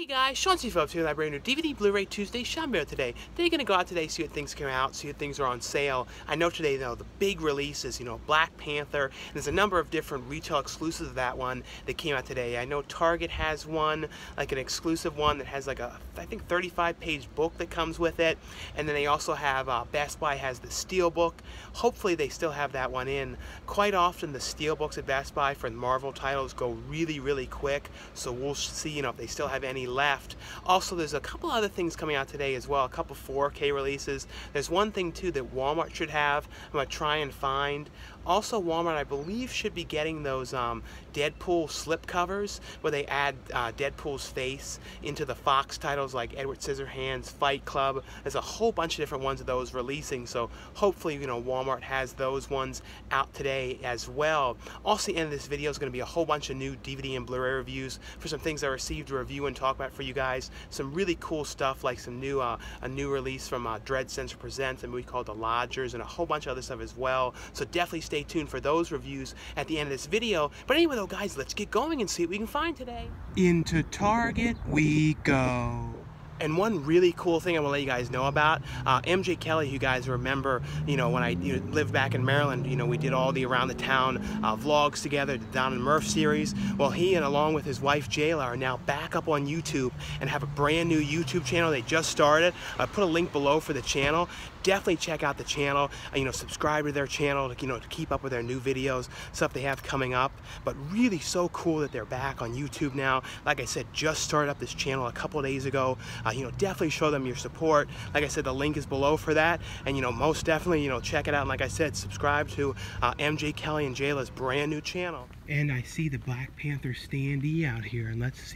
Hey guys, Sean C. Phillips here with my brand new DVD Blu-ray Tuesday Shop Mirror today. Today gonna go out today, see what things come out, see what things are on sale. I know today though the big releases, Black Panther, and there's a number of different retail exclusives of that one that came out today. I know Target has one, like an exclusive one that has like a, I think 35-page book that comes with it. And then they also have, Best Buy has the Steelbook. Hopefully they still have that one in. Quite often the Steelbooks at Best Buy for Marvel titles go really quick, so we'll see if they still have any left. Also, there's a couple other things coming out today as well, a couple 4K releases. There's one thing too that Walmart should have, I'm gonna try and find. Also, Walmart, I believe, should be getting those Deadpool slip covers where they add Deadpool's face into the Fox titles like Edward Scissorhands, Fight Club. There's a whole bunch of different ones of those releasing, so hopefully, Walmart has those ones out today as well. Also, the end of this video is going to be a whole bunch of new DVD and Blu-ray reviews for some things I received to review and talk about for you guys. Some really cool stuff like some new a new release from Dread Center Presents, a movie called The Lodgers, and a whole bunch of other stuff as well. So definitely stay tuned for those reviews at the end of this video. But anyway though guys, let's get going and see what we can find today. Into Target we go. And one really cool thing I want to let you guys know about, MJ Kelly, you guys remember, when I lived back in Maryland, we did all the Around the Town vlogs together, the Don and Murph series. Well, he and along with his wife Jayla are now back up on YouTube and have a brand new YouTube channel they just started. I put a link below for the channel. Definitely check out the channel, subscribe to their channel to keep up with their new videos, stuff they have coming up. But really so cool that they're back on YouTube now. Like I said, just started up this channel a couple of days ago. Definitely show them your support. Like I said, the link is below for that. And most definitely, check it out. And like I said, subscribe to MJ Kelly and Jayla's brand new channel. And I see the Black Panther standee out here, and let's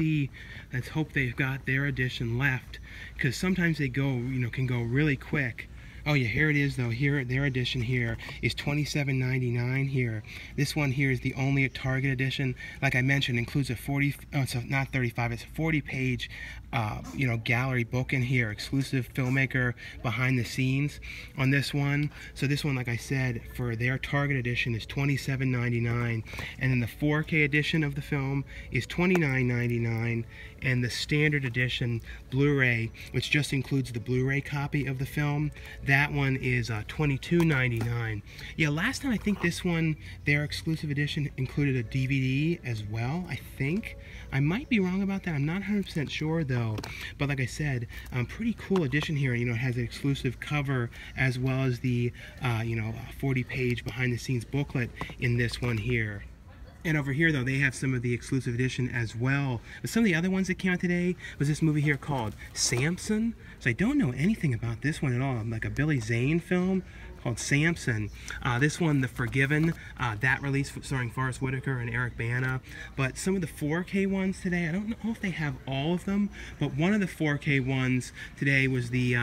hope they've got their edition left, because sometimes they go, can go really quick. Oh yeah, here it is though. Here, their edition here is $27.99 here. This one here is the only at Target edition. Like I mentioned, includes a 40-page, gallery book in here, exclusive filmmaker behind the scenes on this one. So this one, like I said, for their Target edition is $27.99, and then the 4K edition of the film is $29.99, and the standard edition Blu-ray, which just includes the Blu-ray copy of the film, that one is $22.99. Yeah, last time I think this one, their exclusive edition, included a DVD as well, I think. I might be wrong about that. I'm not 100% sure though. But like I said, pretty cool edition here. It has an exclusive cover as well as the 40-page behind-the-scenes booklet in this one here. And over here, though, they have some of the exclusive edition as well. But some of the other ones that came out today was this movie here called Samson. So I don't know anything about this one at all. Like a Billy Zane film called Samson. This one, The Forgiven, that release starring Forrest Whitaker and Eric Bana. But some of the 4K ones today, I don't know if they have all of them, but one of the 4K ones today was the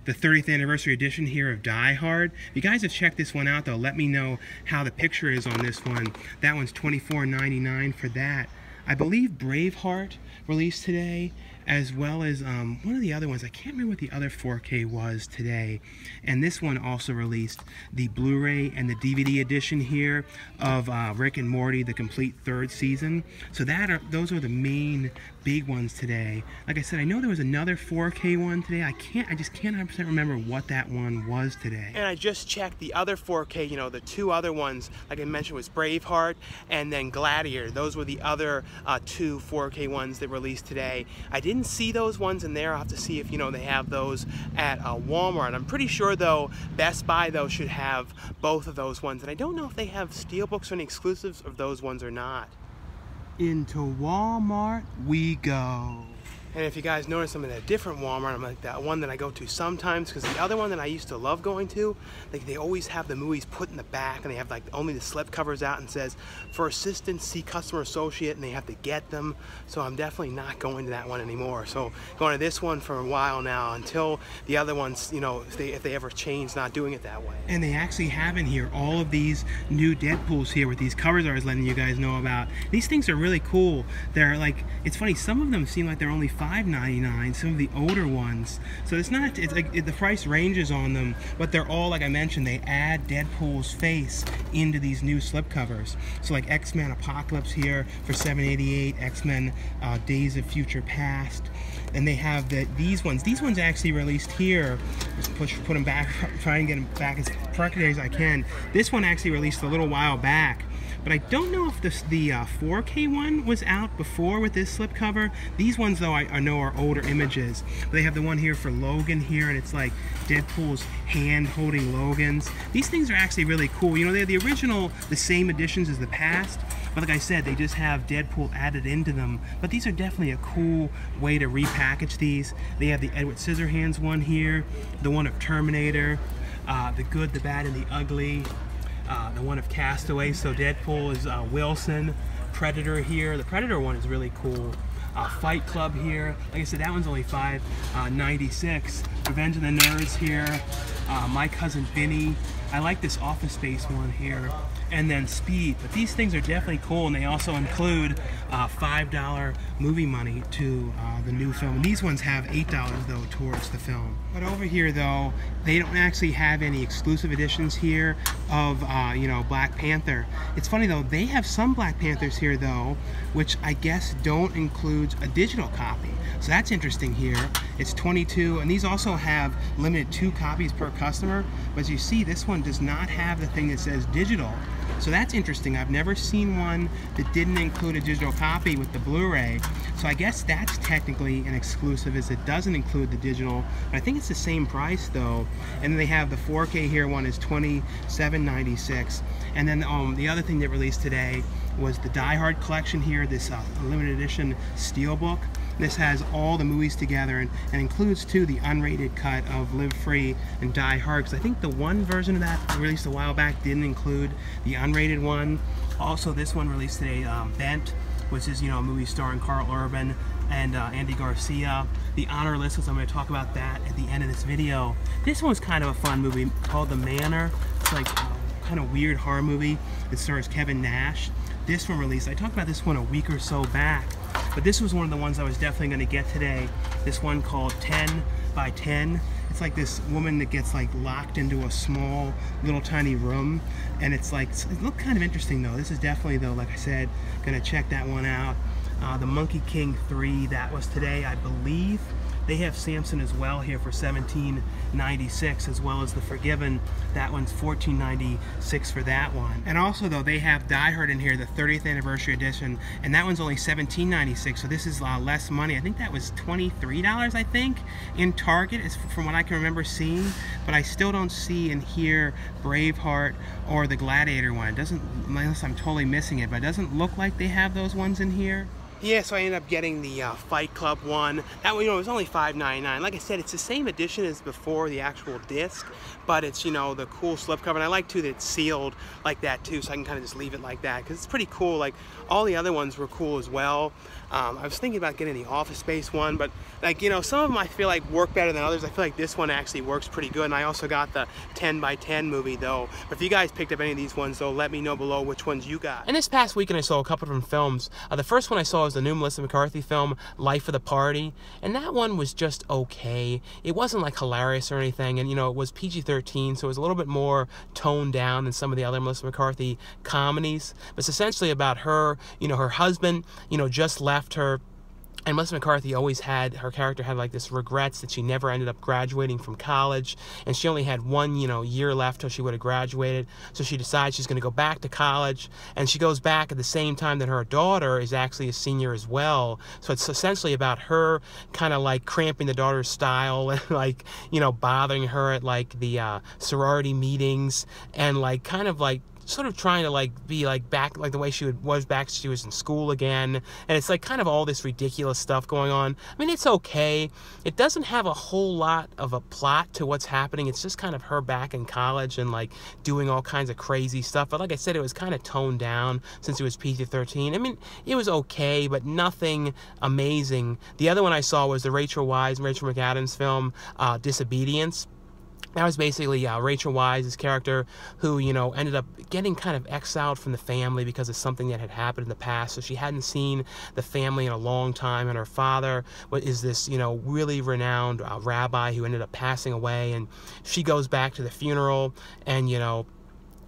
30th anniversary edition here of Die Hard. If you guys have checked this one out though, let me know how the picture is on this one. That one's $24.99 for that. I believe Braveheart released today, as well as one of the other ones. I can't remember what the other 4K was today. And this one also released the Blu-ray and the DVD edition here of Rick and Morty, the complete third season. So those are the main big ones today. Like I said, I know there was another 4K one today. I just can't 100% remember what that one was today. And I just checked the other 4K, the two other ones, like I mentioned, was Braveheart and then Gladiator. Those were the other two 4K ones that released today. I didn't see those ones in there. I'll have to see if they have those at Walmart. I'm pretty sure though Best Buy though should have both of those ones, and I don't know if they have Steelbooks or any exclusives of those ones or not. Into Walmart we go. And if you guys notice, I'm in a different Walmart. I'm like that one that I go to sometimes, because the other one that I used to love going to, like they always have the movies put in the back, and they have like only the slip covers out and says, for assistance, see customer associate, and they have to get them. So I'm definitely not going to that one anymore. So going to this one for a while now until the other ones, if they ever change, not doing it that way. And they actually have in here all of these new Deadpools here with these covers I was letting you guys know about. These things are really cool. They're like, it's funny, some of them seem like they're only $5.99. Some of the older ones. So it's not, it's like the price ranges on them, but they're all, like I mentioned, they add Deadpool's face into these new slipcovers. So like X-Men Apocalypse here for $7.88, X-Men Days of Future Past. And they have these ones. These ones actually released here. Just put them back, try and get them back as correctly as I can. This one actually released a little while back. But I don't know if the 4K one was out before with this slipcover. These ones, though, I know are older images. But they have the one here for Logan here, and it's like Deadpool's hand holding Logan's. These things are actually really cool. You know, they're the original, the same editions as the past. But like I said, they just have Deadpool added into them. But these are definitely a cool way to repackage these. They have the Edward Scissorhands one here, the one of Terminator, the Good, the Bad, and the Ugly, the one of Castaway. So Deadpool is Wilson. Predator here. The Predator one is really cool. Fight Club here. Like I said, that one's only $5.96. Revenge of the Nerds here. My Cousin Vinny. I like this Office Space one here. And then Speed. But these things are definitely cool, and they also include $5 movie money to the new film. And these ones have $8 though towards the film. But over here though, they don't actually have any exclusive editions here of you know, Black Panther. It's funny though, they have some Black Panthers here though, which I guess don't include a digital copy. So that's interesting here. It's 22, and these also have limited 2 copies per customer. But as you see, this one does not have the thing that says digital. So that's interesting. I've never seen one that didn't include a digital copy with the Blu-ray. So I guess that's technically an exclusive, as it doesn't include the digital. But I think it's the same price though. And then they have the 4K here one is $27.96. And then the other thing that released today was the Die Hard collection here, this limited edition Steelbook. This has all the movies together and includes too the unrated cut of Live Free and Die Hard, because I think the one version of that released a while back didn't include the unrated one. Also, this one released today, Bent, which is, you know, a movie starring Carl Urban and Andy Garcia. The Honor List, so I'm going to talk about that at the end of this video. This one's kind of a fun movie called The Manor. It's like a kind of weird horror movie. It stars Kevin Nash. This one released, I talked about this one a week or so back, but this was one of the ones I was definitely going to get today. This one called 10 by 10. It's like this woman that gets like locked into a small little tiny room, and it's like, it looked kind of interesting though. This is definitely though, like I said, going to check that one out. The Monkey King 3, that was today, I believe. They have Samson as well here for $17.96, as well as The Forgiven. That one's $14.96 for that one. And also though, they have Die Hard in here, the 30th anniversary edition, and that one's only $17.96, so this is less money. I think that was $23, I think, in Target, from what I can remember seeing. But I still don't see and hear Braveheart or the Gladiator one. It doesn't, unless I'm totally missing it, but it doesn't look like they have those ones in here. Yeah, so I ended up getting the Fight Club one. That one, you know, it was only $5.99. Like I said, it's the same edition as before, the actual disc, but it's, you know, the cool slipcover. And I like too that it's sealed like that too, so I can kind of just leave it like that, because it's pretty cool. Like, all the other ones were cool as well. I was thinking about getting the Office Space one, but like, you know, some of them I feel like work better than others. I feel like this one actually works pretty good. And I also got the 10 by 10 movie though. But if you guys picked up any of these ones though, let me know below which ones you got. And this past weekend I saw a couple different films. The first one I saw was the new Melissa McCarthy film, Life of the Party. And that one was just okay. It wasn't like hilarious or anything. And you know, it was PG-13, so it was a little bit more toned down than some of the other Melissa McCarthy comedies. But it's essentially about her, you know, her husband, you know, just left her. And Melissa McCarthy always had, her character had like this regrets that she never ended up graduating from college, and she only had one, you know, year left till she would have graduated. So she decides she's going to go back to college, and she goes back at the same time that her daughter is actually a senior as well. So it's essentially about her kind of like cramping the daughter's style and like, you know, bothering her at like the sorority meetings, and like kind of like sort of trying to like be like back like the way she was back she was in school again. And it's like kind of all this ridiculous stuff going on. I mean, it's okay. It doesn't have a whole lot of a plot to what's happening. It's just kind of her back in college and like doing all kinds of crazy stuff. But like I said, it was kind of toned down since it was PG-13. I mean, it was okay, but nothing amazing. The other one I saw was the Rachel Weisz and Rachel McAdams film, Disobedience. That was basically Rachel Weisz's character, who, you know, ended up getting kind of exiled from the family because of something that had happened in the past. So she hadn't seen the family in a long time, and her father is this, you know, really renowned rabbi who ended up passing away, and she goes back to the funeral, and, you know,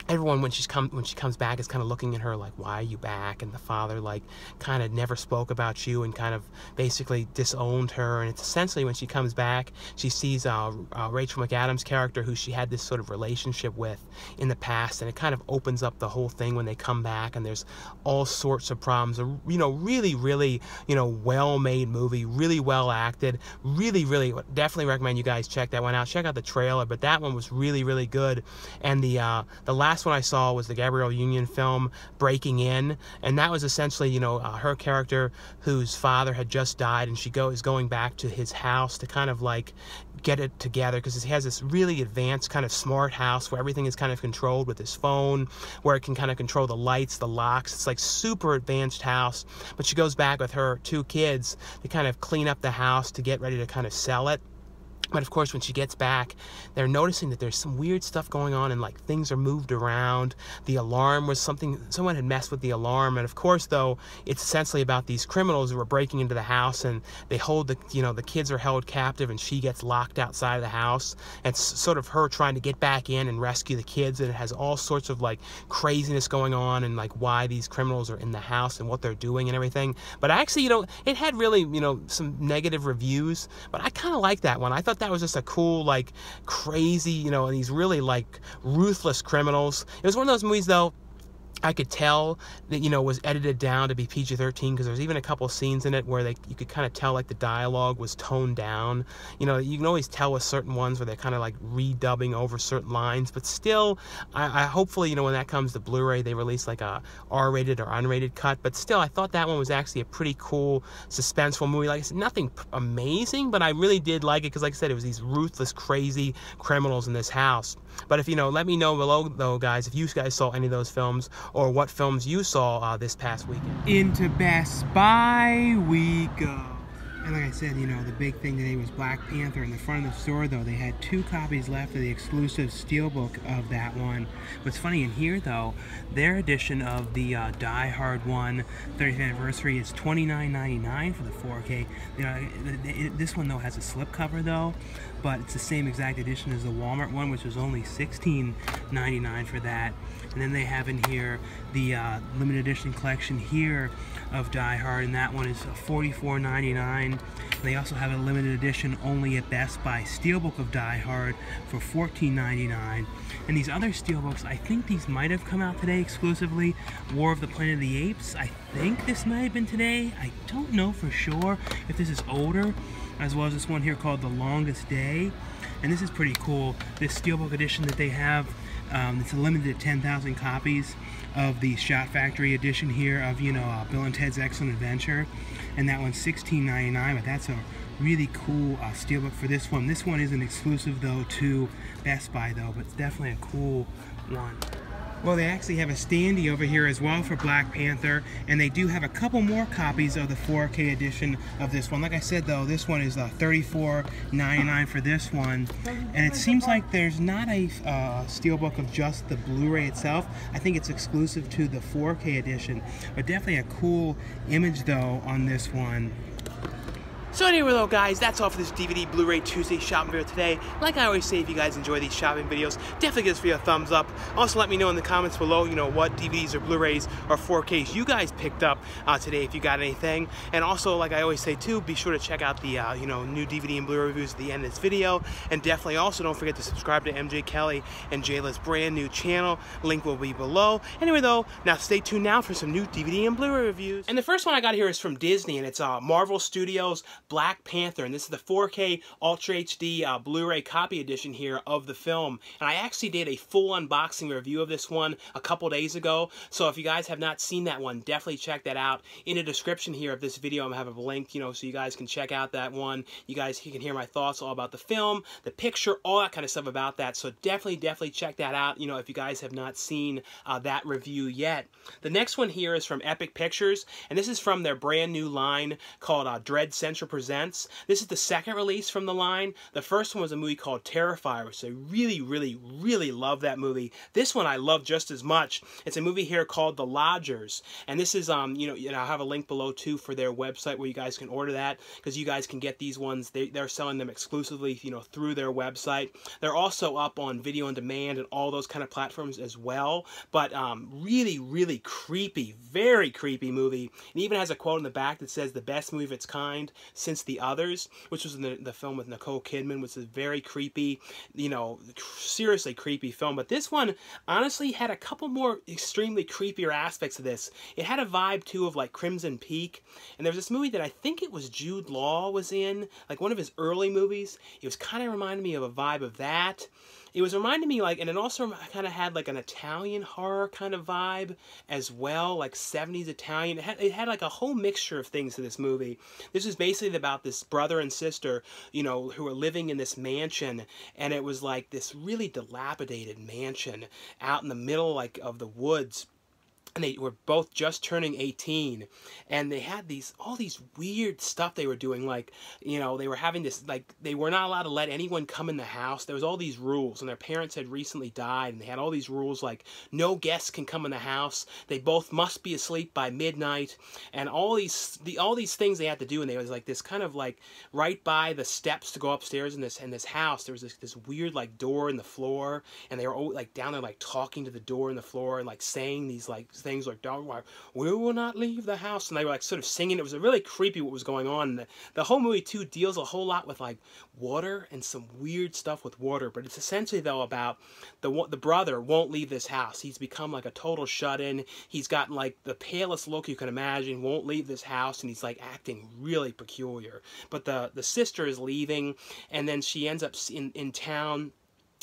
everyone when she comes back is kind of looking at her like, why are you back? And the father like kind of never spoke about you and kind of basically disowned her. And it's essentially when she comes back, she sees Rachel McAdams' character, who she had this sort of relationship with in the past, and it kind of opens up the whole thing when they come back, and there's all sorts of problems. You know, really, you know, well-made movie, really well acted, really definitely recommend you guys check that one out. Check out the trailer, but that one was really good. And the last one I saw was the Gabrielle Union film Breaking In, and that was essentially, you know, her character whose father had just died, and she is going back to his house to kind of like get it together, because he has this really advanced kind of smart house where everything is kind of controlled with his phone, where it can kind of control the lights, the locks. It's like super advanced house. But she goes back with her 2 kids to kind of clean up the house to get ready to kind of sell it. But of course, when she gets back, they're noticing that there's some weird stuff going on, and like things are moved around. The alarm was someone had messed with the alarm. And of course, though, it's essentially about these criminals who are breaking into the house, and they hold the kids are held captive, and she gets locked outside of the house. And it's sort of her trying to get back in and rescue the kids, and it has all sorts of like craziness going on, and like why these criminals are in the house and what they're doing and everything. But actually, you know, it had really, you know, some negative reviews, but I kind of like that one. I thought that was just a cool, like, crazy, you know, and these really, like, ruthless criminals. It was one of those movies, though, I could tell that, you know, was edited down to be PG-13, because there's even a couple scenes in it where you could kind of tell like the dialogue was toned down. You know, you can always tell with certain ones where they're kind of like redubbing over certain lines, but still, I hopefully, you know, when that comes to Blu-ray, they release like a R-rated or unrated cut. But still, I thought that one was actually a pretty cool, suspenseful movie. Like I said, nothing amazing, but I really did like it, because like I said, it was these ruthless, crazy criminals in this house. But if, you know, let me know below, though, guys, if you guys saw any of those films, or what films you saw this past weekend. Into Best Buy we go. And like I said, you know, the big thing today was Black Panther. In the front of the store, though, they had 2 copies left of the exclusive Steelbook of that one. What's funny in here, though, their edition of the Die Hard 1 30th anniversary is $29.99 for the 4K. You know, this one, though, has a slipcover, though, but it's the same exact edition as the Walmart one, which was only $16.99 for that. And then they have in here the limited edition collection here of Die Hard, and that one is $44.99. They also have a limited edition only at Best Buy Steelbook of Die Hard for $14.99. And these other Steelbooks, I think these might have come out today exclusively. War of the Planet of the Apes, I think this might have been today. I don't know for sure if this is older, as well as this one here called The Longest Day. And this is pretty cool, this Steelbook edition that they have. It's a limited 10,000 copies of the Shot Factory edition here of, you know, Bill and Ted's Excellent Adventure. And that one's $16.99, but that's a really cool Steelbook for this one. This one isn't exclusive, though, to Best Buy, though, but it's definitely a cool one. Well, they actually have a standee over here as well for Black Panther, and they do have a couple more copies of the 4K edition of this one. Like I said, though, this one is $34.99 for this one, and it seems like there's not a Steelbook of just the Blu-ray itself. I think it's exclusive to the 4K edition, but definitely a cool image, though, on this one. So anyway, though, guys, that's all for this DVD Blu-ray Tuesday shopping video today. Like I always say, if you guys enjoy these shopping videos, definitely give this video a thumbs up. Also, let me know in the comments below, you know, what DVDs or Blu-rays or 4Ks you guys picked up today, if you got anything. And also, like I always say, too, be sure to check out the, you know, new DVD and Blu-ray reviews at the end of this video. And definitely also don't forget to subscribe to MJ Kelly and Jayla's brand new channel. Link will be below. Anyway, though, now stay tuned now for some new DVD and Blu-ray reviews. And the first one I got here is from Disney, and it's Marvel Studios' Black Panther, and this is the 4K Ultra HD Blu-ray copy edition here of the film. And I actually did a full unboxing review of this one a couple days ago, so if you guys have not seen that one, definitely check that out. In the description here of this video, I'm gonna have a link, you know, so you guys can check out that one. You can hear my thoughts all about the film, the picture, all that kind of stuff about that, so definitely check that out, you know, if you guys have not seen that review yet. The next one here is from Epic Pictures, and this is from their brand new line called Dread Central Presents Presents. This is the second release from the line. The first one was a movie called Terrifier, which I really love that movie. This one I love just as much. It's a movie here called The Lodgers, and this is I'll have a link below too for their website where you guys can order that, because you guys can get these ones. They're selling them exclusively, through their website. They're also up on video on demand and all those kind of platforms as well. But really creepy, very creepy movie. It even has a quote in the back that says the best movie of its kind since The Others, which was the film with Nicole Kidman, which is very creepy, seriously creepy film. But this one honestly had a couple more extremely creepier aspects of this. It had a vibe too of like Crimson Peak, and there was this movie that I think it was Jude Law was in, like one of his early movies. It was kind of reminded me of a vibe of that. It was reminding me and it also kind of had like an Italian horror kind of vibe as well, like 70s Italian. It had like a whole mixture of things to this movie. This is basically about this brother and sister, who are living in this mansion, and it was like this really dilapidated mansion out in the middle of the woods. And they were both just turning 18, and they had all these weird stuff they were doing, they were having this, they were not allowed to let anyone come in the house. There was all these rules, and their parents had recently died, and they had all these rules like no guests can come in the house. They both must be asleep by midnight, and all these things they had to do. And there was like this kind of right by the steps to go upstairs in this house, there was this weird door in the floor, and they were all down there talking to the door in the floor and saying these things like, we will not leave the house, and they were sort of singing. It was really creepy what was going on. And the whole movie too deals a whole lot with water and some weird stuff with water, but it's essentially though about the brother won't leave this house. He's become a total shut-in. He's gotten the palest look you can imagine, won't leave this house, and he's acting really peculiar. But the sister is leaving, and then she ends up in town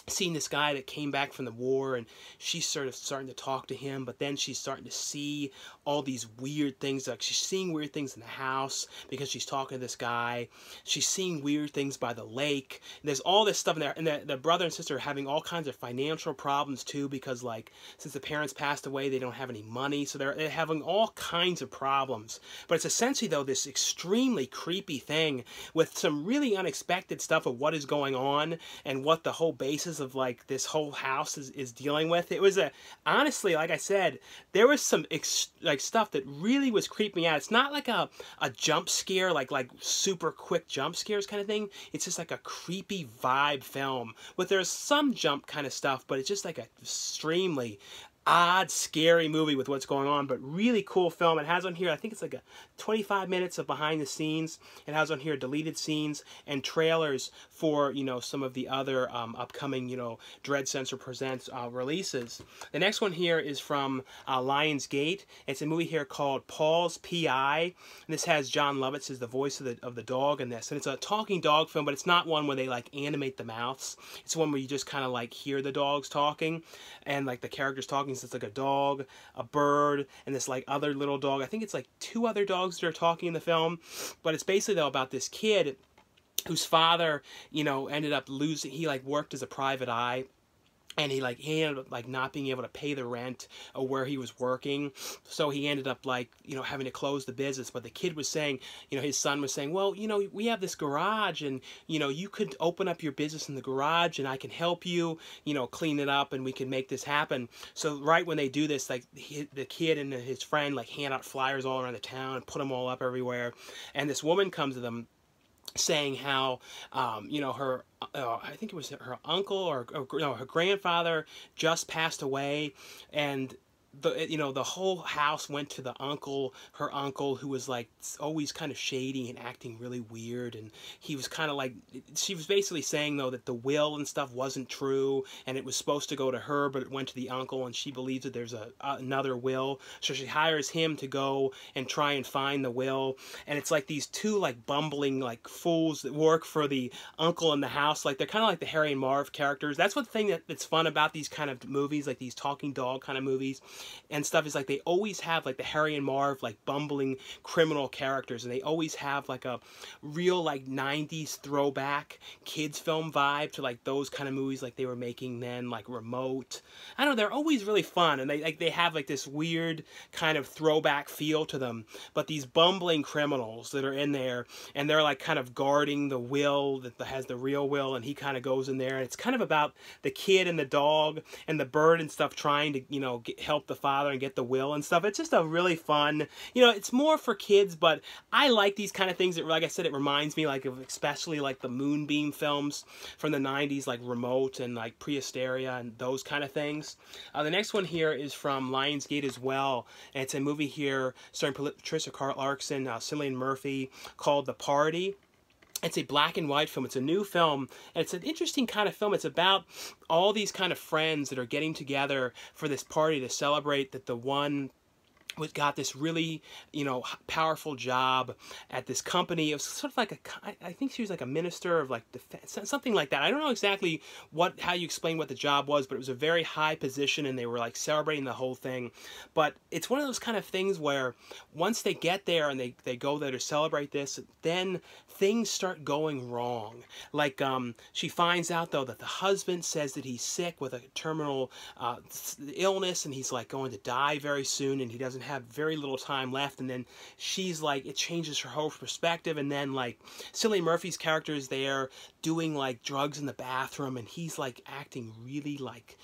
seeing this guy that came back from the war, and she's sort of starting to talk to him, but then she's starting to see all these weird things. She's seeing weird things in the house because she's talking to this guy. She's seeing weird things by the lake. There's all this stuff in there, and the brother and sister are having all kinds of financial problems too, because since the parents passed away, they don't have any money, so they're having all kinds of problems. But it's essentially though this extremely creepy thing with some really unexpected stuff of what is going on and what the whole basis of this whole house is dealing with. It was honestly, like I said, there was some stuff that really was creeping me out. It's not a jump scare, like super quick jump scares kind of thing. It's just a creepy vibe film, but there's some jump kind of stuff, but it's just a extremely odd, scary movie with what's going on, but really cool film. It has on here, I think it's 25 minutes of behind the scenes. It has on here deleted scenes and trailers for, some of the other upcoming, Dread Censor Presents releases. The next one here is from Lionsgate. It's a movie here called Paws, P.I. And this has John Lovitz as the voice of the dog in this. And it's a talking dog film, but it's not one where they animate the mouths. It's one where you just kind of hear the dogs talking and the characters talking. So it's a dog, a bird, and this other little dog. I think it's two other dogs that are talking in the film, but it's basically though about this kid whose father, ended up losing. He worked as a private eye, and he ended up not being able to pay the rent of where he was working, so he ended up having to close the business. But the kid was saying, his son was saying, well, we have this garage, and you could open up your business in the garage, and I can help you, clean it up, and we can make this happen. So right when they do this, the kid and his friend hand out flyers all around the town and put them all up everywhere, and this woman comes to them saying how, her, I think it was her uncle or no, her grandfather just passed away, and the whole house went to her uncle, who was always kind of shady and acting really weird, and he was kind of she was basically saying though that the will and stuff wasn't true, and it was supposed to go to her, but it went to the uncle, and she believes that there's another will, so she hires him to go and try and find the will. And it's these two bumbling fools that work for the uncle in the house, they're kind of like the Harry and Marv characters. That's one thing that's fun about these kind of movies, these talking dog kind of movies, and stuff is like they always have like the Harry and Marv like bumbling criminal characters, and they always have like a real like 90s throwback kids film vibe to like those kind of movies like they were making then, like Remote. I don't know, they're always really fun, and they have like this weird kind of throwback feel to them, but these bumbling criminals that are in there, and they're like kind of guarding the will that has the real will, and he kind of goes in there, and it's kind of about the kid and the dog and the bird and stuff trying to, you know, help the father and get the will and stuff. It's just a really fun, you know, it's more for kids, but I like these kind of things that, like I said, it reminds me like of especially like the Moonbeam films from the 90s, like Remote and like Prehysteria and those kind of things. The next one here is from Lionsgate as well, and it's a movie here starring Patricia Clarkson, Cillian Murphy, called The Party. It's a black and white film. It's a new film, and it's an interesting kind of film. It's about all these kind of friends that are getting together for this party to celebrate that the one got this really, you know, powerful job at this company. It was sort of like a, I think she was like a minister of like defense, something like that. I don't know exactly how you explain what the job was, but it was a very high position, and they were like celebrating the whole thing. But it's one of those kind of things where once they get there and they go there to celebrate this, then things start going wrong. Like she finds out though that the husband says that he's sick with a terminal illness, and he's like going to die very soon, and he doesn't have very little time left. And then she's like, it changes her whole perspective, and then like Cillian Murphy's character is there doing like drugs in the bathroom, and he's like acting really like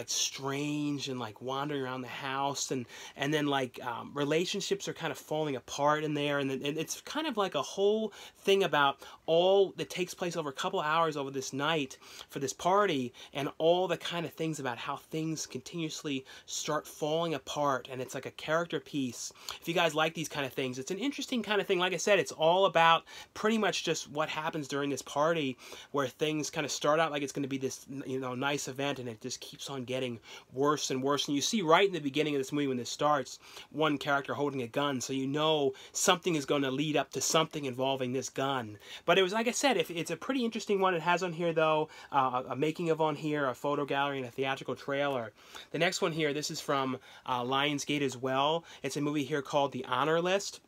strange and like wandering around the house, and then like relationships are kind of falling apart in there, and it's kind of like a whole thing about all that takes place over a couple hours over this night for this party, and all the kind of things about how things continuously start falling apart, and it's like a character piece. If you guys like these kind of things, it's an interesting kind of thing. Like I said, it's all about pretty much just what happens during this party, where things kind of start out like it's going to be this, you know, nice event, and it just keeps on getting worse and worse. And you see right in the beginning of this movie when this starts, one character holding a gun, so you know something is going to lead up to something involving this gun. But it was, like I said, it's a pretty interesting one. It has on here though a making of on here, a photo gallery, and a theatrical trailer. The next one here, this is from Lionsgate as well. It's a movie here called The Honor List.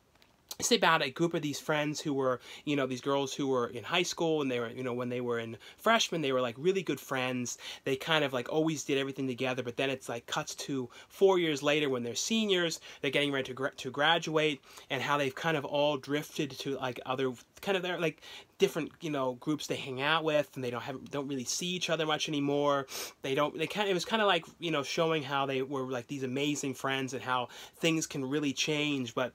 It's about a group of these friends who were, you know, these girls who were in high school, and they were, you know, when they were in freshmen, they were like really good friends. They kind of like always did everything together, but then it's like cuts to 4 years later when they're seniors, they're getting ready to graduate, and how they've kind of all drifted to like other kind of their like different, you know, groups they hang out with, and they don't really see each other much anymore. It was kind of like, you know, showing how they were like these amazing friends and how things can really change. But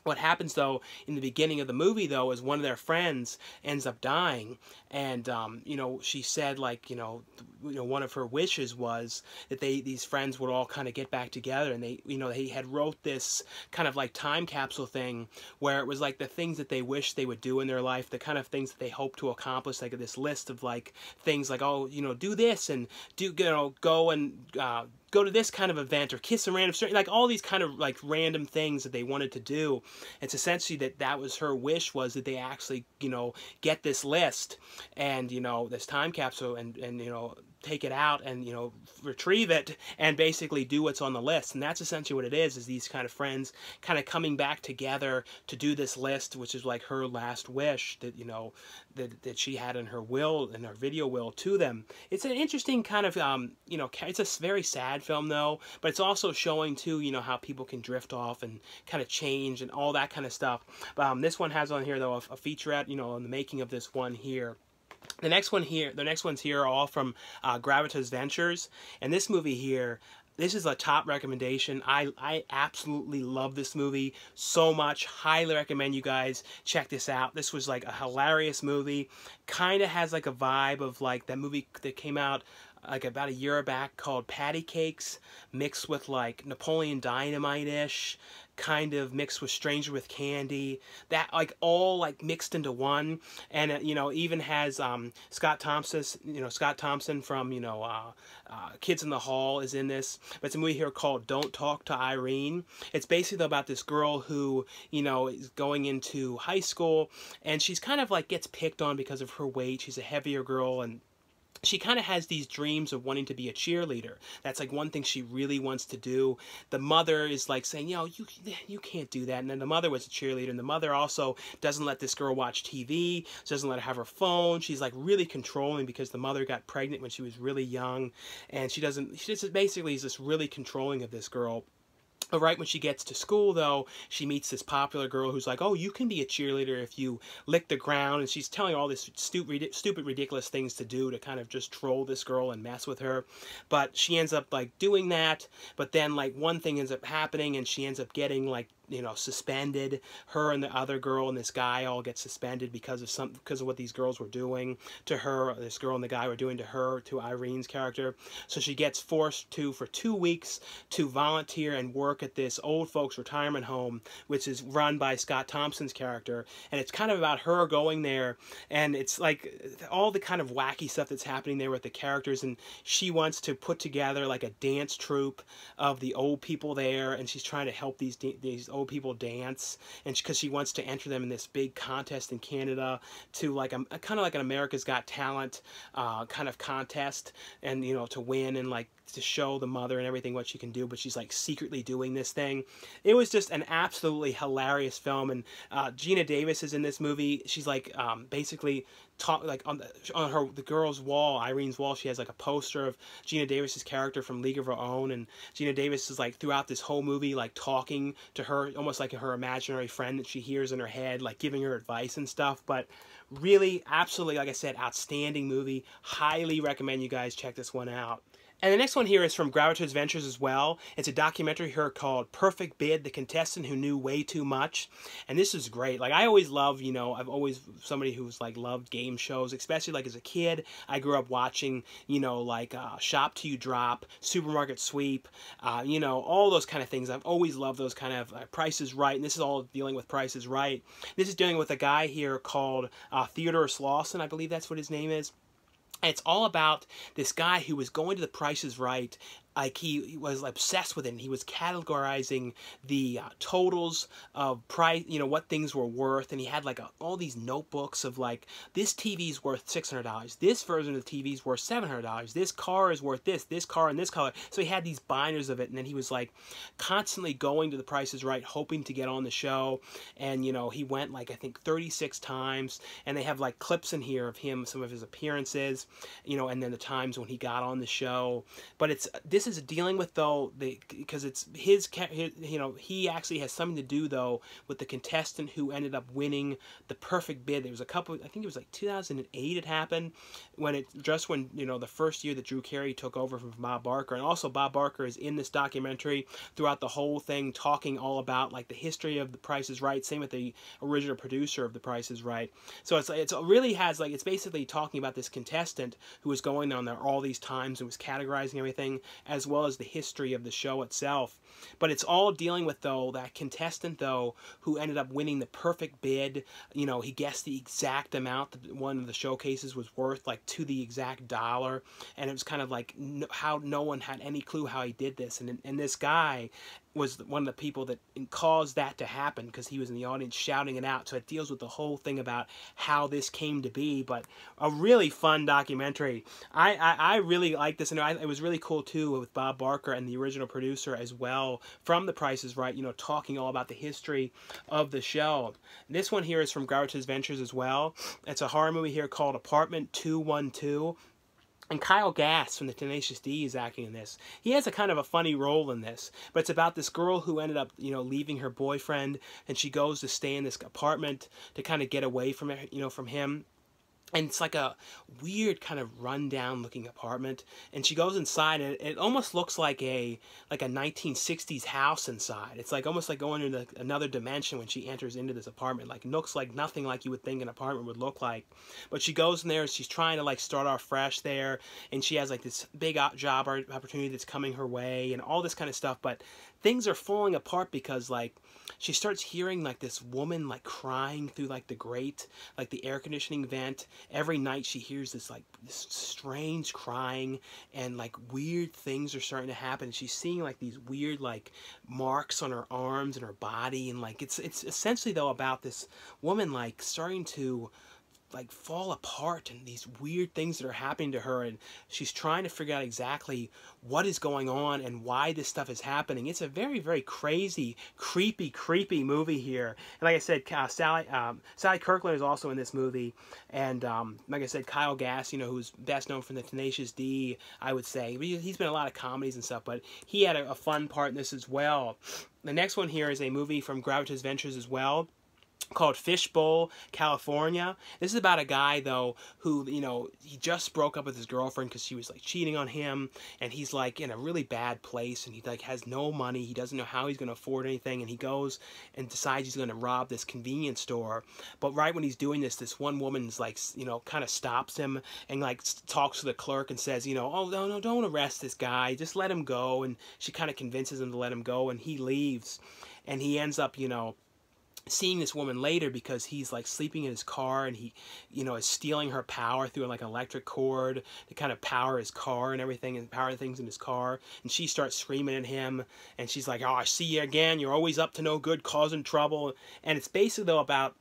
what happens though in the beginning of the movie though is one of their friends ends up dying, and you know, she said like, you know, one of her wishes was that these friends would all kind of get back together, and they, you know, they had wrote this kind of like time capsule thing where it was like the things that they wish they would do in their life, the kind of things that they hope to accomplish, like this list of like things like, oh, you know, do this, and do, you know, go and go to this kind of event, or kiss a random stranger, like all these kind of like random things that they wanted to do. It's essentially that was her wish, was that they actually, you know, get this list and, you know, this time capsule, and you know, take it out and, you know, retrieve it and basically do what's on the list. And that's essentially what it is these kind of friends kind of coming back together to do this list, which is like her last wish that, you know, that she had in her will, in her video will to them. It's an interesting kind of, you know, it's a very sad film though, but it's also showing too, you know, how people can drift off and kind of change and all that kind of stuff. This one has on here though a featurette, you know, on the making of this one here. The next ones here are all from Gravitas Ventures, and this movie here, this is a top recommendation. I absolutely love this movie so much. Highly recommend you guys check this out. This was like a hilarious movie. Kind of has like a vibe of like that movie that came out like about a year back called Patty Cakes, mixed with like Napoleon Dynamite-ish, kind of mixed with Stranger with Candy, that like all like mixed into one. And you know, even has Scott Thompson from, you know, Kids in the Hall is in this. But it's a movie here called Don't Talk to Irene. It's basically about this girl who, you know, is going into high school, and she's kind of like gets picked on because of her weight. She's a heavier girl, and she kind of has these dreams of wanting to be a cheerleader. That's like one thing she really wants to do. The mother is like saying, you know, you can't do that. And then the mother was a cheerleader, and the mother also doesn't let this girl watch TV. She doesn't let her have her phone. She's like really controlling because the mother got pregnant when she was really young, and she just basically is just really controlling of this girl. But right when she gets to school, though, she meets this popular girl who's like, oh, you can be a cheerleader if you lick the ground. And she's telling her all this stupid, ridiculous things to do to kind of just troll this girl and mess with her. But she ends up, like, doing that. But then, like, one thing ends up happening, and she ends up getting, like, you know, suspended. Her and the other girl and this guy all get suspended because of what these girls were doing to her. This girl and the guy were doing to her, to Irene's character. So she gets forced to, for 2 weeks, to volunteer and work at this old folks retirement home, which is run by Scott Thompson's character. And it's kind of about her going there, and it's like all the kind of wacky stuff that's happening there with the characters. And she wants to put together like a dance troupe of the old people there, and she's trying to help these old people dance, and because she wants to enter them in this big contest in Canada, to like a kind of like an America's Got Talent kind of contest, and you know, to win and like to show the mother and everything what she can do. But she's like secretly doing this thing. It was just an absolutely hilarious film. And Gina Davis is in this movie. She's like basically like on the girl's wall, Irene's wall, she has like a poster of Gina Davis's character from League of Her Own, and Gina Davis is like throughout this whole movie like talking to her almost like her imaginary friend that she hears in her head, like giving her advice and stuff. But really, absolutely, like I said, outstanding movie. Highly recommend you guys check this one out. And the next one here is from Gravitous Ventures as well. It's a documentary here called Perfect Bid, The Contestant Who Knew Way Too Much. And this is great. Like, I always love, you know, I've always somebody who's like loved game shows, especially like as a kid. I grew up watching, you know, like Shop Till You Drop, Supermarket Sweep, you know, all those kind of things. I've always loved those kind of Price is Right. And this is all dealing with Price is Right. This is dealing with a guy here called Theodore Slauson, I believe that's what his name is. And it's all about this guy who was going to the Price is Right. Like, he was obsessed with it, and he was categorizing the totals of price, you know, what things were worth, and he had like all these notebooks of like, this TV's worth $600, this version of the TV's worth $700, this car is worth this car in this color. So he had these binders of it, and then he was like constantly going to the Price is Right, hoping to get on the show. And you know, he went like I think 36 times, and they have like clips in here of him, some of his appearances, you know, and then the times when he got on the show. But this is dealing with, though, because it's his, you know, he actually has something to do, though, with the contestant who ended up winning the perfect bid. There was a couple, I think it was like 2008 it happened, when you know, the first year that Drew Carey took over from Bob Barker. And also Bob Barker is in this documentary throughout the whole thing, talking all about like the history of the Price is Right, same with the original producer of the Price is Right. So it really has like, it's basically talking about this contestant who was going on there all these times and was categorizing everything, as well as the history of the show itself. But it's all dealing with, though, that contestant, though, who ended up winning the perfect bid. You know, he guessed the exact amount that one of the showcases was worth, like to the exact dollar. And it was kind of like how no one had any clue how he did this. And this guy was one of the people that caused that to happen, because he was in the audience shouting it out. So it deals with the whole thing about how this came to be. But a really fun documentary. I really like this, and it was really cool too with Bob Barker and the original producer as well from The Price is Right, you know, talking all about the history of the show. This one here is from Gravitous Ventures as well. It's a horror movie here called Apartment 212. And Kyle Gass from the Tenacious D is acting in this. He has a kind of a funny role in this, but it's about this girl who ended up, you know, leaving her boyfriend, and she goes to stay in this apartment to kind of get away from it, you know, from him. And it's like a weird kind of rundown looking apartment. And she goes inside, and it almost looks like a 1960s house inside. It's like almost like going into another dimension when she enters into this apartment. Like, it looks like nothing like you would think an apartment would look like. But she goes in there, and she's trying to like start off fresh there. And she has like this big job opportunity that's coming her way and all this kind of stuff. But things are falling apart because like she starts hearing like this woman like crying through like the grate, like the air conditioning vent. Every night she hears this like this strange crying, and like weird things are starting to happen. She's seeing like these weird like marks on her arms and her body, and like it's essentially though about this woman like starting to like fall apart, and these weird things that are happening to her, and she's trying to figure out exactly what is going on and why this stuff is happening. It's a very, very crazy, creepy movie here. And like I said, Sally Kirkland is also in this movie, and like I said, Kyle Gass, you know, who's best known from the Tenacious D, I would say. He's been in a lot of comedies and stuff, but he had a fun part in this as well. The next one here is a movie from Gravitas Ventures as well, called Fishbowl, California. This is about a guy, though, who, you know, he just broke up with his girlfriend because she was, like, cheating on him, and he's, like, in a really bad place, and he, like, has no money. He doesn't know how he's going to afford anything, and he goes and decides he's going to rob this convenience store. But right when he's doing this, this one woman's, like, you know, kind of stops him and, like, talks to the clerk and says, you know, oh, no, don't arrest this guy. Just let him go. And she kind of convinces him to let him go, and he leaves. And he ends up, you know, seeing this woman later because he's like sleeping in his car, and he, you know, is stealing her power through like an electric cord to kind of power his car and everything, and power things in his car. And she starts screaming at him, and she's like, oh, I see you again, you're always up to no good, causing trouble. And it's basically though about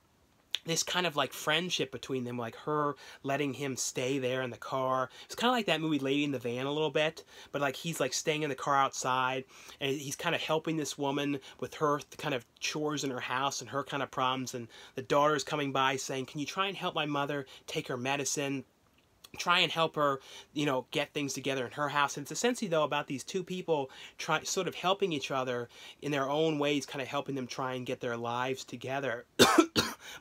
this kind of like friendship between them, like her letting him stay there in the car. It's kind of like that movie Lady in the Van a little bit, but like he's like staying in the car outside, and he's kind of helping this woman with her kind of chores in her house and her kind of problems. And the daughter's coming by saying, can you try and help my mother take her medicine? Try and help her, you know, get things together in her house. And it's essentially, though, about these two people sort of helping each other in their own ways, kind of helping them try and get their lives together.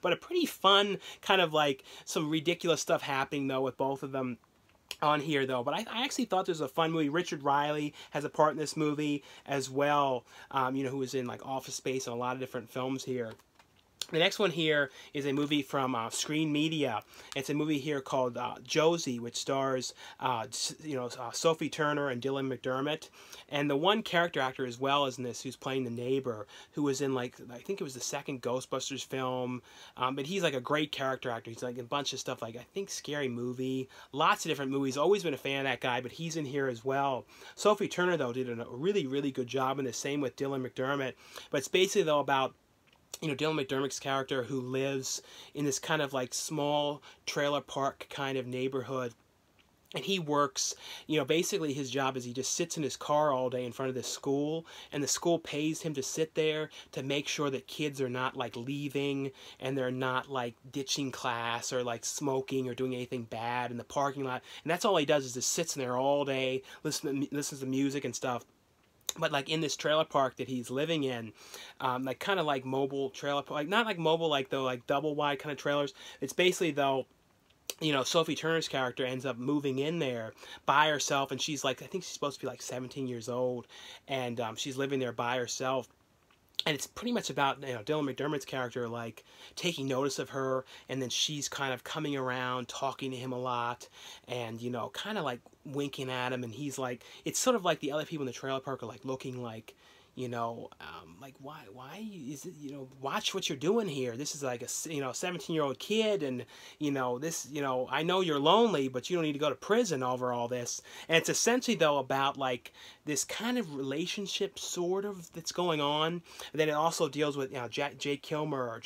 But a pretty fun, kind of like some ridiculous stuff happening, though, with both of them on here, though. But I actually thought this was a fun movie. Richard Riley has a part in this movie as well, you know, who was in like Office Space and a lot of different films here. The next one here is a movie from Screen Media. It's a movie here called Josie, which stars, Sophie Turner and Dylan McDermott. And the one character actor as well is in this, who's playing the neighbor, who was in, like, I think it was the second Ghostbusters film. But he's, like, a great character actor. He's, like, in a bunch of stuff, like, I think Scary Movie. Lots of different movies. Always been a fan of that guy, but he's in here as well. Sophie Turner, though, did a really, really good job in the same with Dylan McDermott. But it's basically, though, about, you know, Dylan McDermott's character who lives in this kind of like small trailer park kind of neighborhood. And he works, you know, basically his job is he just sits in his car all day in front of this school, and the school pays him to sit there to make sure that kids are not like leaving, and they're not like ditching class or like smoking or doing anything bad in the parking lot. And that's all he does, is just sits in there all day, listens to music and stuff. But like in this trailer park that he's living in, like kind of like mobile trailer park, like not like mobile like though like double wide kind of trailers. It's basically though, you know, Sophie Turner's character ends up moving in there by herself, and she's like, I think she's supposed to be like 17 years old, and she's living there by herself. And it's pretty much about, you know, Dylan McDermott's character, like, taking notice of her, and then she's kind of coming around, talking to him a lot, and, you know, kind of, like, winking at him, and he's, like, it's sort of like the other people in the trailer park are, like, looking like, you know, like, why is it, you know, watch what you're doing here. This is like a, you know, 17-year-old kid, and, you know, this, you know, I know you're lonely, but you don't need to go to prison over all this. And it's essentially, though, about, like, this kind of relationship, sort of, that's going on. And then it also deals with, you know, Jack Kilmer,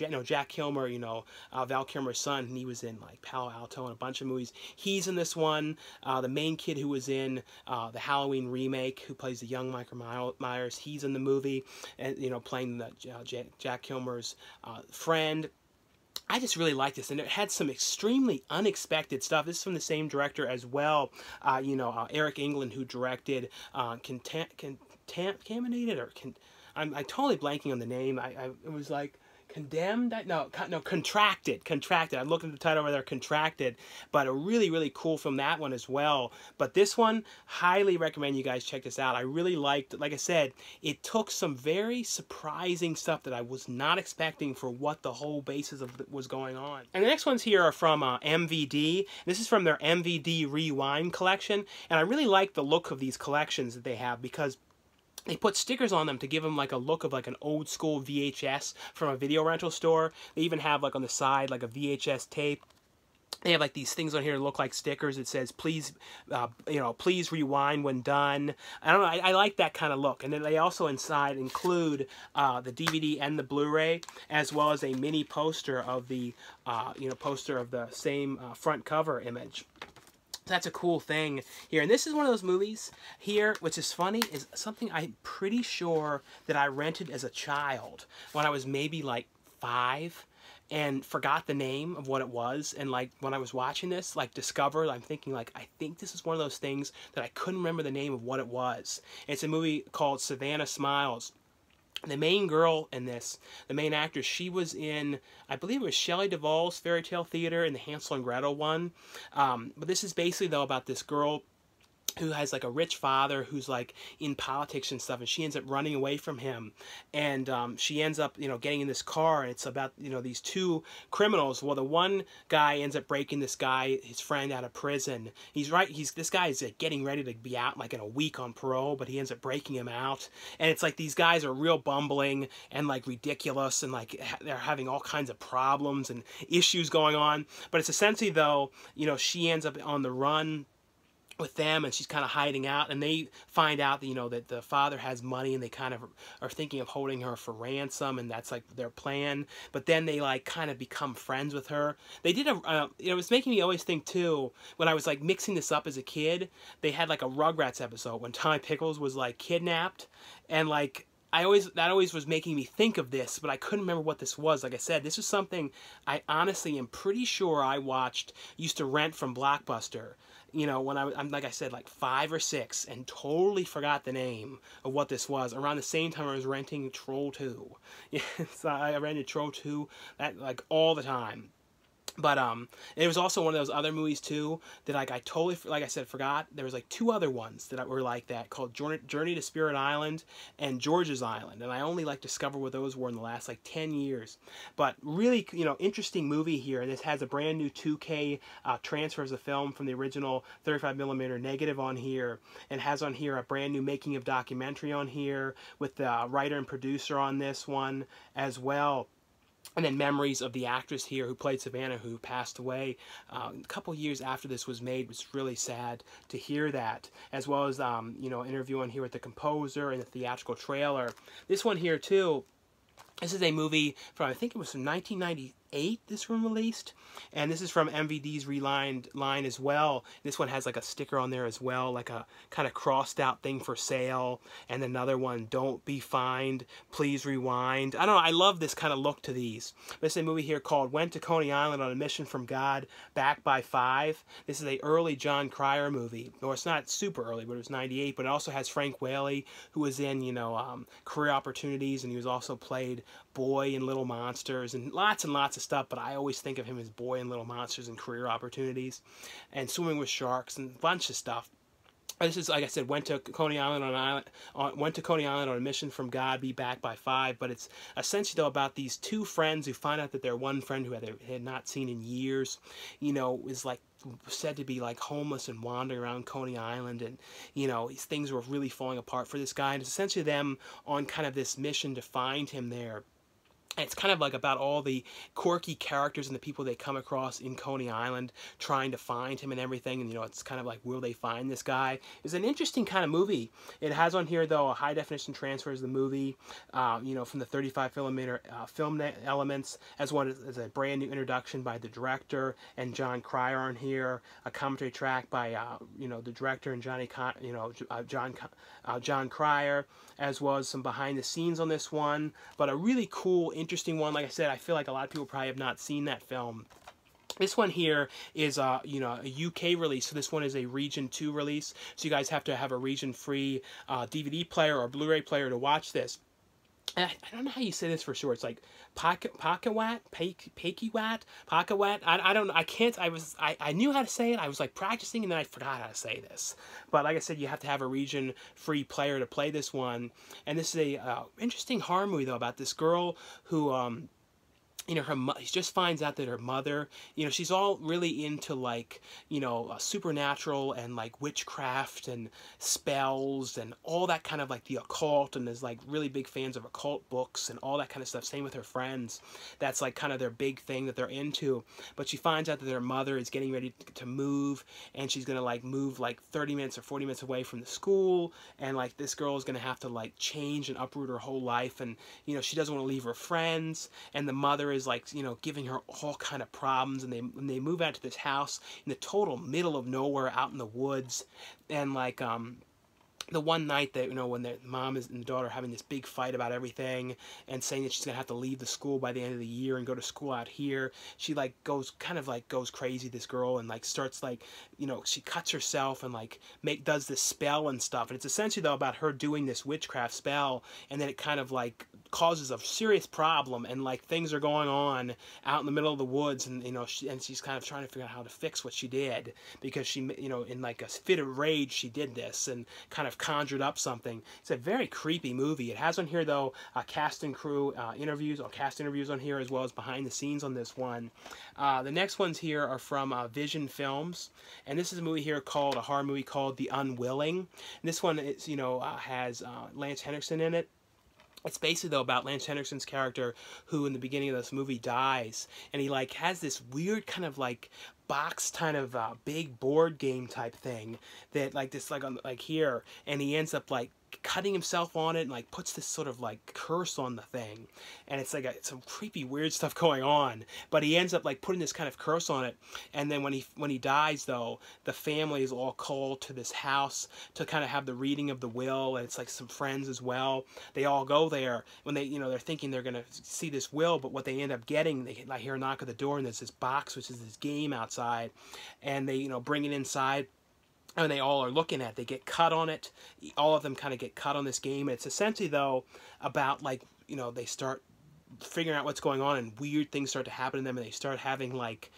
you know, Val Kilmer's son, and he was in, like, Palo Alto and a bunch of movies. He's in this one. The main kid who was in the Halloween remake, who plays the young Michael Myers, he's in the movie, and, you know, playing the Jack Kilmer's friend. I just really like this, and it had some extremely unexpected stuff. This is from the same director as well, you know, Eric England, who directed Contaminated, or I'm totally blanking on the name. It was like Condemned? No, Contracted. I'm looking at the title over there, Contracted. But a really, really cool film, that one as well. But this one, highly recommend you guys check this out. I really liked, like I said, it took some very surprising stuff that I was not expecting for what the whole basis of was going on. And the next ones here are from MVD. This is from their MVD Rewind collection. And I really like the look of these collections that they have, because they put stickers on them to give them like a look of like an old school VHS from a video rental store. They even have like on the side like a VHS tape they have like these things on here that look like stickers. It says, please, please rewind when done. I don't know. I like that kind of look. And then they also inside include the DVD and the Blu-ray, as well as a mini poster of the, poster of the same front cover image. That's a cool thing here. And this is one of those movies here, which is funny, is something I'm pretty sure that I rented as a child when I was maybe like 5. And forgot the name of what it was, and like when I was watching this, like discovered, I'm thinking like, I think this is one of those things that I couldn't remember the name of what it was. It's a movie called Savannah Smiles. The main girl in this, the main actress, she was in, I believe it was Shelley Duvall's Fairy Tale Theater in the Hansel and Gretel one. But this is basically though about this girl who has like a rich father who's like in politics and stuff, and she ends up running away from him, and she ends up getting in this car, and it's about these two criminals. Well, the one guy ends up breaking this guy, his friend, out of prison. This guy is like, getting ready to be out like in a week on parole, but he ends up breaking him out, and it's like these guys are real bumbling and like ridiculous, and like they're having all kinds of problems and issues going on. But it's essentially though, she ends up on the run with them, and she's kind of hiding out, and they find out that that the father has money, and they kind of are thinking of holding her for ransom, and that's like their plan. But then they like kind of become friends with her. They did it was making me always think too, when I was like mixing this up as a kid, they had like a Rugrats episode when Tommy Pickles was like kidnapped, and like that always was making me think of this, but I couldn't remember what this was. Like I said, this was something I honestly am pretty sure I used to rent from Blockbuster. When I'm like I said, like 5 or 6, and totally forgot the name of what this was. Around the same time I was renting Troll 2. Yeah, so I rented Troll 2 like all the time. But it was also one of those other movies too that like I totally, like I said, forgot. There was like 2 other ones that were like that, called Journey to Spirit Island and George's Island, and I only like discovered what those were in the last like 10 years. But really, interesting movie here, and this has a brand new 2K transfer of the film from the original 35mm negative on here, and has on here a brand new making of documentary on here with the writer and producer on this one as well. And then memories of the actress here who played Savannah, who passed away a couple years after this was made. It was really sad to hear that, as well as an interview on here with the composer and the theatrical trailer. This one here too, this is a movie from, I think it was from 1998, this one released. And this is from MVD's Relined line as well. This one has like a sticker on there as well, like a kind of crossed out thing for sale. And another one, don't be fined, please rewind. I don't know, I love this kind of look to these. This is a movie here called Went to Coney Island on a Mission from God, Back by 5. This is a early John Cryer movie. Or it's not super early, but it was 98. But it also has Frank Whaley, who was in, Career Opportunities, and he was also played Boy in Little Monsters, and lots of stuff, but I always think of him as Boy in Little Monsters and Career Opportunities, and Swimming with Sharks, and a bunch of stuff. This is, like I said, went to Coney Island on a mission from God, be back by 5. But it's essentially though about these 2 friends who find out that their one friend who they had not seen in years, is like said to be like homeless and wandering around Coney Island, and these things were really falling apart for this guy. And it's essentially them on kind of this mission to find him there. And it's kind of like about all the quirky characters and the people they come across in Coney Island trying to find him and everything. And, it's kind of like, will they find this guy? It's an interesting kind of movie. It has on here, though, a high-definition transfer of the movie, from the 35mm film elements, as well as a brand new introduction by the director and John Cryer on here, a commentary track by, the director and John Cryer, as well as some behind-the-scenes on this one. But a really cool, interesting one. Like I said, I feel like a lot of people probably have not seen that film. This one here is a UK release, so this one is a Region 2 release, so you guys have to have a region-free DVD player or Blu-ray player to watch this. And I don't know how you say this for sure. It's like Pakawat. I don't know. I can't. I knew how to say it. I was like practicing, and then I forgot how to say this. But like I said, you have to have a region-free player to play this one. And this is a interesting horror movie though, about this girl who you know, she just finds out that her mother, you know, she's all really into, like, you know, supernatural and, like, witchcraft and spells and all that kind of, like, the occult, and is, like, really big fans of occult books and all that kind of stuff. Same with her friends. That's, like, kind of their big thing that they're into. But she finds out that their mother is getting ready to move, and she's gonna, like, move, like, 30 minutes or 40 minutes away from the school, and, like, this girl is gonna have to, like, change and uproot her whole life, and, you know, she doesn't want to leave her friends, and the mother is, like, you know, giving her all kind of problems, and they move out to this house in the total middle of nowhere out in the woods, and, like, the one night that, you know, when the mom and the daughter are having this big fight about everything and saying that she's gonna have to leave the school by the end of the year and go to school out here, she, like, goes crazy, this girl, and, like, starts, like, you know, she cuts herself and, like, does this spell and stuff. And it's essentially, though, about her doing this witchcraft spell, and then it kind of, like, causes a serious problem, and, like, things are going on out in the middle of the woods, and, you know, she's kind of trying to figure out how to fix what she did, because she, you know, in, like, a fit of rage, she did this and kind of conjured up something. It's a very creepy movie. It has on here, though, cast and crew interviews, or cast interviews on here, as well as behind the scenes on this one. The next ones here are from Vision Films, and this is a movie here called, a horror movie called The Unwilling. And this one is, you know, has Lance Henriksen in it. It's basically, though, about Lance Henriksen's character, who in the beginning of this movie dies, and he, like, has this weird kind of, like, box kind of big board game type thing that, like, this, like, on, like, here, and he ends up, like, cutting himself on it, and, like, puts this sort of, like, curse on the thing, and it's, like, some creepy weird stuff going on, but he ends up, like, putting this kind of curse on it. And then when he dies, though, the family is all called to this house to kind of have the reading of the will, and it's, like, some friends as well. They all go there when they, you know, they're thinking they're gonna see this will, but what they end up getting, they, like, hear a knock at the door, and there's this box, which is this game outside, and they, you know, bring it inside, and they all are looking at it. They get cut on it. All of them kind of get cut on this game. And it's essentially, though, about, like, you know, they start figuring out what's going on, and weird things start to happen to them, and they start having, like,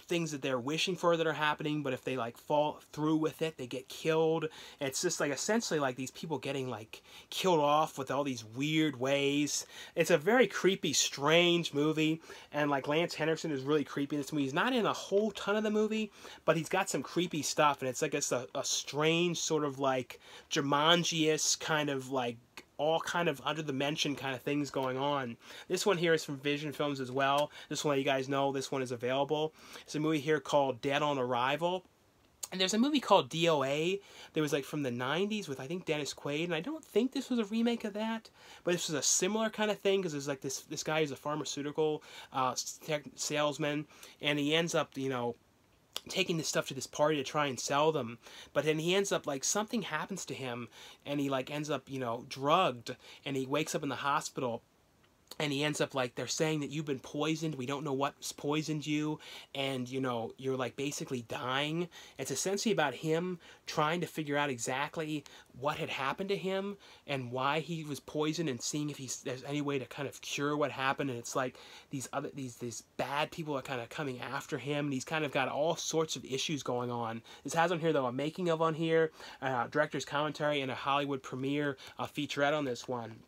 things that they're wishing for that are happening, but if they, like, fall through with it, they get killed. And it's just, like, essentially, like, these people getting, like, killed off with all these weird ways. It's a very creepy, strange movie, and, like, Lance Henriksen is really creepy in this movie. He's not in a whole ton of the movie, but he's got some creepy stuff, and it's, like, it's a strange sort of, like, Jumanji-esque kind of, like, all kind of under the mention kind of things going on. This one here is from Vision Films as well. Just want to let you guys know this one is available. It's a movie here called Dead on Arrival. And there's a movie called DOA that was, like, from the 90s with, I think, Dennis Quaid, and I don't think this was a remake of that, but this was a similar kind of thing, because there's, like, this guy who's a pharmaceutical salesman, and he ends up, you know, taking this stuff to this party to try and sell them, but then he ends up, like, something happens to him, and he, like, ends up, you know, drugged, and he wakes up in the hospital, and he ends up, like, they're saying that you've been poisoned, we don't know what's poisoned you, and, you know, you're, like, basically dying. It's essentially about him trying to figure out exactly what had happened to him and why he was poisoned, and seeing if there's any way to kind of cure what happened. And it's like these bad people are kind of coming after him, and he's kind of got all sorts of issues going on. This has on here, though, a making of on here, director's commentary, and a Hollywood premiere featurette on this one.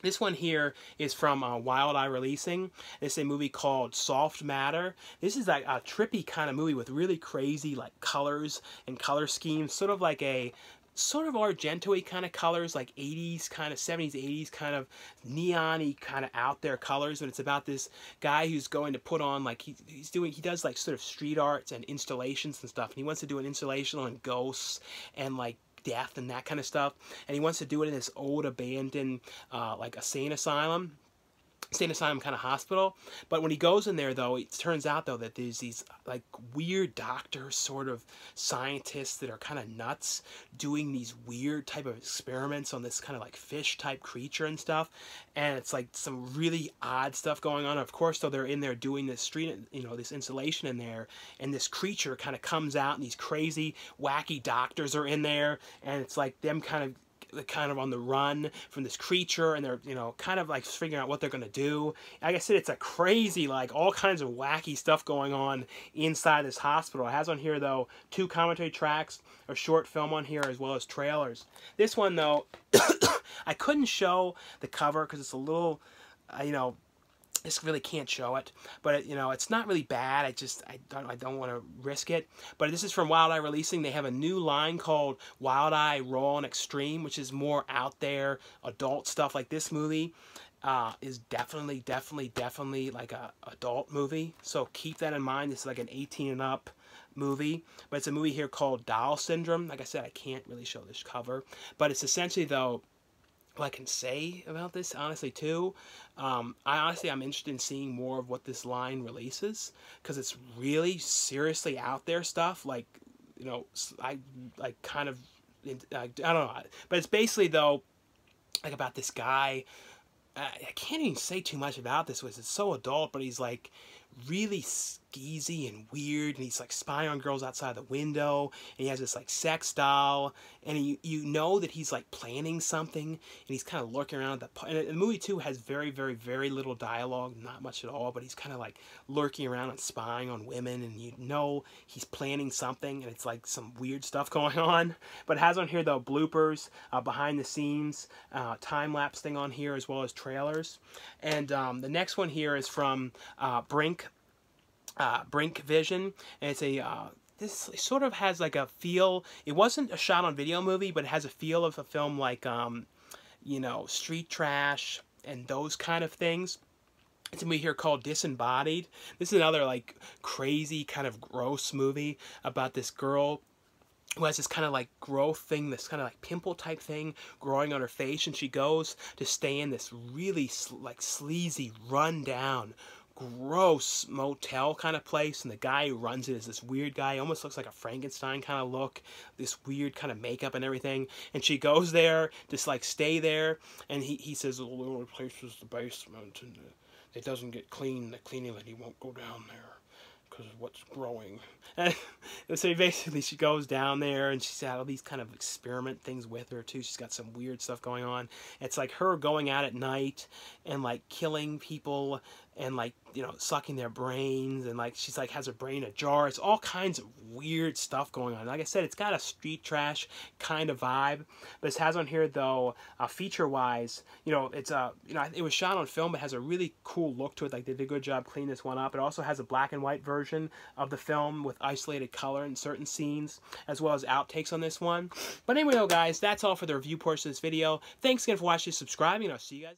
This one here is from Wild Eye Releasing. It's a movie called Soft Matter. This is like a trippy kind of movie with really crazy, like, colors and color schemes, sort of like a sort of Argento-y kind of colors, like 80s kind of 70s 80s kind of neon-y kind of out there colors. And it's about this guy who's going to put on, like, he does, like, sort of street arts and installations and stuff, and he wants to do an installation on ghosts and, like, death and that kind of stuff, and he wants to do it in this old abandoned like a sane asylum kind of hospital. But when he goes in there, though, it turns out, though, that there's these, like, weird doctors, sort of scientists that are kind of nuts, doing these weird type of experiments on this kind of, like, fish type creature and stuff. And it's, like, some really odd stuff going on. Of course, though, they're in there doing this this installation in there, and this creature kind of comes out, and these crazy, wacky doctors are in there, and it's like them kind of on the run from this creature, and they're, you know, kind of, like, figuring out what they're going to do. Like I said, it's a crazy, like, all kinds of wacky stuff going on inside this hospital. It has on here, though, 2 commentary tracks, a short film on here, as well as trailers. This one, though, I couldn't show the cover because it's a little, you know, This really can't show it, but you know, it's not really bad. I don't want to risk it. But this is from Wild Eye Releasing. They have a new line called Wild Eye Raw and Extreme, which is more out there adult stuff. Like this movie is definitely like a adult movie. So keep that in mind. This is like an 18 and up movie, but it's a movie here called Doll Syndrome. Like I said, I can't really show this cover, but it's essentially, though, what I can say about this, honestly, too, I'm interested in seeing more of what this line releases, because it's really seriously out there stuff, like, you know, I don't know, but it's basically, though, like, about this guy. I can't even say too much about this, because it's so adult, but he's, like, really skeezy and weird, and he's like spying on girls outside the window, and he has this like sex doll, and you know that he's like planning something, and he's kind of lurking around and the movie too has very little dialogue, not much at all, but he's kind of like lurking around and spying on women, and you know he's planning something, and it's like some weird stuff going on. But it has on here, though, bloopers, behind the scenes, time-lapse thing on here, as well as trailers. And the next one here is from Brink Vision, and it's a this sort of has like a feel. It wasn't a shot on video movie, but it has a feel of a film like you know, Street Trash and those kind of things. It's a movie here called Disembodied. This is another like crazy kind of gross movie about this girl who has this kind of like growth thing, this kind of like pimple type thing growing on her face, and she goes to stay in this really like sleazy, run-down, gross motel kind of place, and the guy who runs it is this weird guy. He almost looks like a Frankenstein kind of look, this weird kind of makeup and everything, and she goes there to like stay there, and he says, well, the only place is the basement, and it doesn't get clean, the cleaning lady won't go down there because of what's growing. And so basically she goes down there, and she's had all these kind of experiment things with her too. She's got some weird stuff going on. It's like her going out at night and like killing people and like, you know, sucking their brains, and like she's like has her brain in a jar. It's all kinds of weird stuff going on. Like I said, it's got a Street Trash kind of vibe, but it has on here, though, feature wise, you know, it's you know, it was shot on film. It has a really cool look to it. Like they did a good job cleaning this one up. It also has a black and white version of the film with isolated color in certain scenes, as well as outtakes on this one. But anyway, though, guys, that's all for the review portion of this video. Thanks again for watching, subscribing, and I'll see you guys.